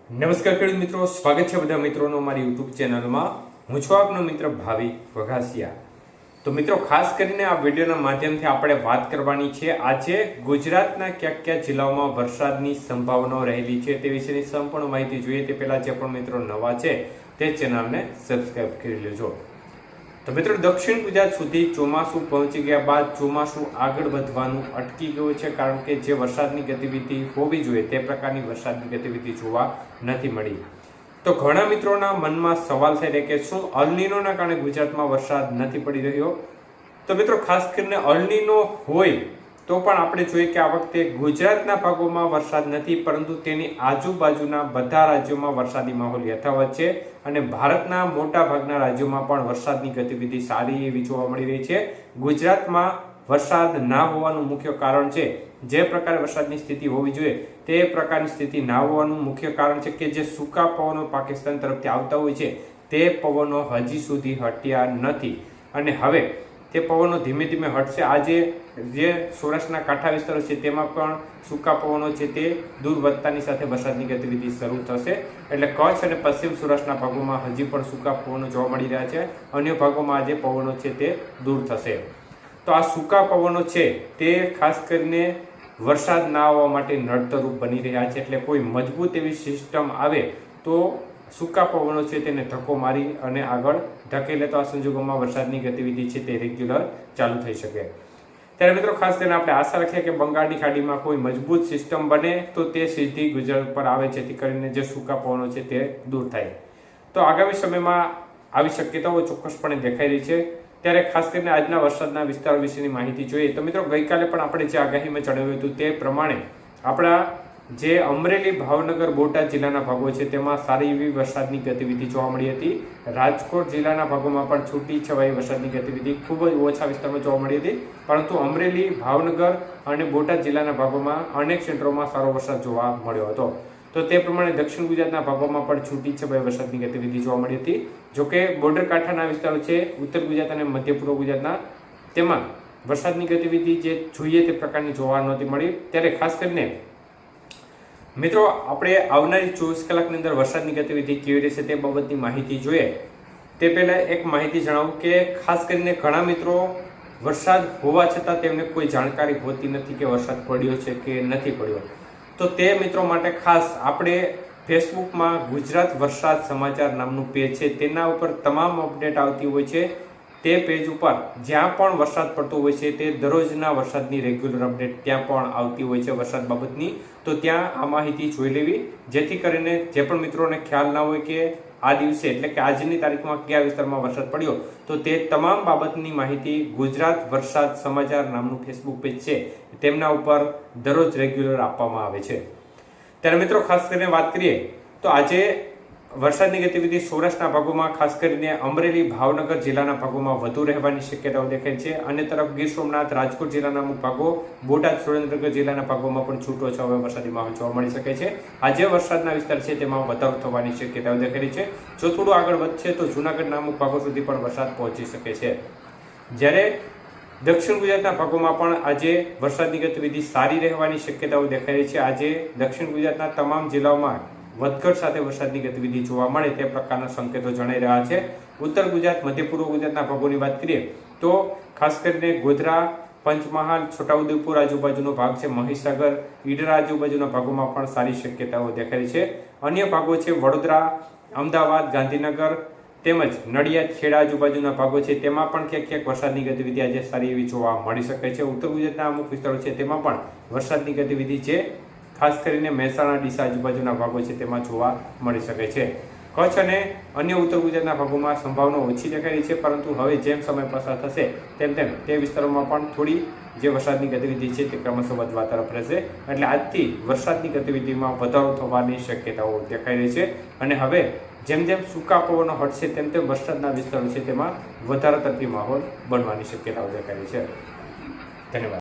નમસ્કાર ખેડૂત મિત્રો, સ્વાગત છે બધા મિત્રોનો મારી યુટ્યુબ ચેનલમાં। હું છું આપનો મિત્ર ભાવિક વઘાસિયા। તો મિત્રો, ખાસ કરીને આ વિડીયોના માધ્યમથી આપણે વાત કરવાની છે આજે ગુજરાતના કયા જિલ્લાઓમાં વરસાદની સંભાવનાઓ રહેલી છે તે વિશેની સંપૂર્ણ માહિતી જોઈએ તે પહેલા જે પણ મિત્રો નવા છે તે ચેનલને સબસ્ક્રાઇબ કરી લેજો। તો મિત્રો, દક્ષિણ ગુજરાત સુધી ચોમાસું પહોંચી ગયા બાદ ચોમાસું આગળ વધવાનું અટકી ગયું છે, કારણ કે જે વરસાદની ગતિવિધિ હોવી જોઈએ તે પ્રકારની વરસાદની ગતિવિધિ જોવા નથી મળી। તો ઘણા મિત્રોના મનમાં સવાલ થઈ રહ્યા કે શું અલ નીનોના કારણે ગુજરાતમાં વરસાદ નથી પડી રહ્યો? તો મિત્રો, ખાસ કરીને અલ નીનો હોય તો પણ આપણે જોઈએ કે આ વખતે ગુજરાતના ભાગોમાં વરસાદ નથી, પરંતુ તેની આજુબાજુના બધા રાજ્યોમાં વરસાદી માહોલ યથાવત છે અને ભારતના મોટા ભાગના રાજ્યોમાં પણ વરસાદની ગતિવિધિ સારી એવી જોવા મળી રહી છે। ગુજરાતમાં વરસાદ ના હોવાનું મુખ્ય કારણ છે, જે પ્રકારે વરસાદની સ્થિતિ હોવી જોઈએ તે પ્રકારની સ્થિતિ ના હોવાનું મુખ્ય કારણ છે કે જે સૂકા પવનો પાકિસ્તાન તરફથી આવતા હોય છે તે પવનો હજી સુધી હટ્યા નથી અને હવે તે પવનો ધીમે ધીમે હટશે। આજે જે સૌરાષ્ટ્રના કાંઠા વિસ્તારો છે તેમાં પણ સૂકા પવનો છે તે દૂર વધતાની સાથે વરસાદની ગતિવિધિ શરૂ થશે, એટલે કચ્છ અને પશ્ચિમ સૌરાષ્ટ્રના ભાગોમાં હજી પણ સૂકા પવનો જોવા મળી રહ્યા છે। અન્ય ભાગોમાં આજે પવનો છે તે દૂર થશે। તો આ સૂકા પવનો છે તે ખાસ કરીને વરસાદ ના આવવા માટે નડતરરૂપ બની રહ્યા છે, એટલે કોઈ મજબૂત એવી સિસ્ટમ આવે તો સૂકા પવનો છે તેને ધક્કો મારી અને આગળ ધકેલે તો આ સંજોગોમાં વરસાદની ગતિવિધિ છે તે રેગ્યુલર ચાલુ થઈ શકે। ત્યારે મિત્રો, ખાસ કરીને આપણે આશા રાખીએ કે બંગાળની ખાડીમાં કોઈ મજબૂત સિસ્ટમ બને તો તે સીધી ગુજરાત પર આવે, જેથી કરીને જે સૂકા પવનો છે તે દૂર થાય। તો આગામી સમયમાં આવી શક્યતાઓ ચોક્કસપણે દેખાઈ રહી છે। ત્યારે ખાસ કરીને આજના વરસાદના વિસ્તારો વિશેની માહિતી જોઈએ તો મિત્રો, ગઈકાલે પણ આપણે જે આગાહીમાં જણાવ્યું હતું તે પ્રમાણે આપણા જે અમરેલી, ભાવનગર, બોટાદ જિલ્લાના ભાગો છે તેમાં સારી એવી વરસાદની ગતિવિધિ જોવા મળી હતી। રાજકોટ જિલ્લાના ભાગોમાં પણ છૂટી છવાઈ વરસાદની ગતિવિધિ ખૂબ જ ઓછા વિસ્તારમાં જોવા મળી હતી, પરંતુ અમરેલી, ભાવનગર અને બોટાદ જિલ્લાના ભાગોમાં અનેક ક્ષેત્રોમાં સારો વરસાદ જોવા મળ્યો હતો। તો તે પ્રમાણે દક્ષિણ ગુજરાતના ભાગોમાં પણ છૂટી છવાઈ વરસાદની ગતિવિધિ જોવા મળી હતી। જોકે બોર્ડર કાંઠાના વિસ્તારો છે ઉત્તર ગુજરાત અને મધ્ય પૂર્વ ગુજરાતના, તેમાં વરસાદની ગતિવિધિ જે જોઈએ તે પ્રકારની જોવા નહોતી મળી। ત્યારે ખાસ કરીને મિત્રો, આપણે આવનારી 24 કલાકની અંદર વરસાદની ગતિવિધિ કેવી રહેશે તે બાબતની માહિતી જોઈએ તે પહેલા એક માહિતી જણાવું કે ખાસ કરીને ઘણા મિત્રો વરસાદ હોવા છતાં તેમને કોઈ જાણકારી હોતી નથી કે વરસાદ પડ્યો છે કે નથી પડ્યો। તો તે મિત્રો માટે ખાસ આપણે ફેસબુકમાં ગુજરાત વરસાદ સમાચાર નામનું પેજ છે તેના ઉપર તમામ અપડેટ આવતી હોય છે। તે પેજ ઉપર જ્યાં પણ વરસાદ પડતો હોય છે તે દરરોજના વરસાદની રેગ્યુલર અપડેટ ત્યાં પણ આવતી હોય છે વરસાદ બાબતની। તો ત્યાં આ માહિતી જોઈ લેવી, જેથી કરીને જે પણ મિત્રોને ખ્યાલ ના હોય કે આ દિવસે એટલે કે આજની તારીખમાં કયા વિસ્તારમાં વરસાદ પડ્યો, તો તે તમામ બાબતની માહિતી ગુજરાત વરસાદ સમાચાર નામનું ફેસબુક પેજ છે તેમના ઉપર દરરોજ રેગ્યુલર આપવામાં આવે છે। ત્યારે મિત્રો, ખાસ કરીને વાત કરીએ તો આજે વરસાદની ગતિવિધિ સૌરાષ્ટ્રના ભાગોમાં ખાસ કરીને અમરેલી, ભાવનગર જિલ્લાના ભાગોમાં વધુ રહેવાની શક્યતાઓ દેખાય છે। અન્ય તરફ ગીર સોમનાથ, રાજકોટ જિલ્લાના અમુક ભાગો, બોટાદ, સુરેન્દ્રનગર જિલ્લાના ભાગોમાં પણ છૂટો છવાયો વરસાદી માહોલ જોવા મળી શકે છે। આજે વરસાદના વિસ્તાર છે તેમાં વધારો થવાની શક્યતાઓ દેખાઈ રહી છે। જો થોડું આગળ વધશે તો જૂનાગઢના અમુક ભાગો સુધી પણ વરસાદ પહોંચી શકે છે। જ્યારે દક્ષિણ ગુજરાતના ભાગોમાં પણ આજે વરસાદની ગતિવિધિ સારી રહેવાની શક્યતાઓ દેખાઈ રહી છે। આજે દક્ષિણ ગુજરાતના તમામ જિલ્લાઓમાં વધઘટ સાથે વરસાદની ગતિવિધિ જોવા મળે તે પ્રકારના સંકેતો જણાઈ રહ્યા છે। ઉત્તર ગુજરાત, મધ્ય પૂર્વ ગુજરાતના ભાગોની વાત કરીએ તો ખાસ કરીને ગોધરા, પંચમહાલ, છોટાઉદેપુર આજુબાજુનો ભાગ છે, મહીસાગર, ઈડર આજુબાજુના ભાગોમાં પણ સારી શક્યતાઓ દેખાઈ છે। અન્ય ભાગો છે વડોદરા, અમદાવાદ, ગાંધીનગર તેમજ નડિયાદ, ખેડા આજુબાજુના ભાગો છે તેમાં પણ ક્યાંક ક્યાંક વરસાદની ગતિવિધિ આજે સારી એવી જોવા મળી શકે છે। ઉત્તર ગુજરાતના અમુક વિસ્તારો છે તેમાં પણ વરસાદની ગતિવિધિ છે ખાસ કરીને મહેસાણા, ડીસા આજુબાજુના ભાગો છે તેમાં જોવા મળી શકે છે। કચ્છ અને અન્ય ઉત્તર ગુજરાતના ભાગોમાં સંભાવના ઓછી દેખાઈ રહી છે, પરંતુ હવે જેમ સમય પસાર થશે તેમ તેમ તે વિસ્તારોમાં પણ થોડી જે વરસાદની ગતિવિધિ છે તે ક્રમશઃ વધવા તરફ રહેશે, એટલે આજથી વરસાદની ગતિવિધિમાં વધારો થવાની શક્યતાઓ દેખાઈ રહી છે અને હવે જેમ જેમ સૂકા પવનો હટશે તેમ તેમ વરસાદના વિસ્તારો છે તેમાં વધારા તરફી માહોલ બનવાની શક્યતાઓ દેખાઈ રહી છે। ધન્યવાદ।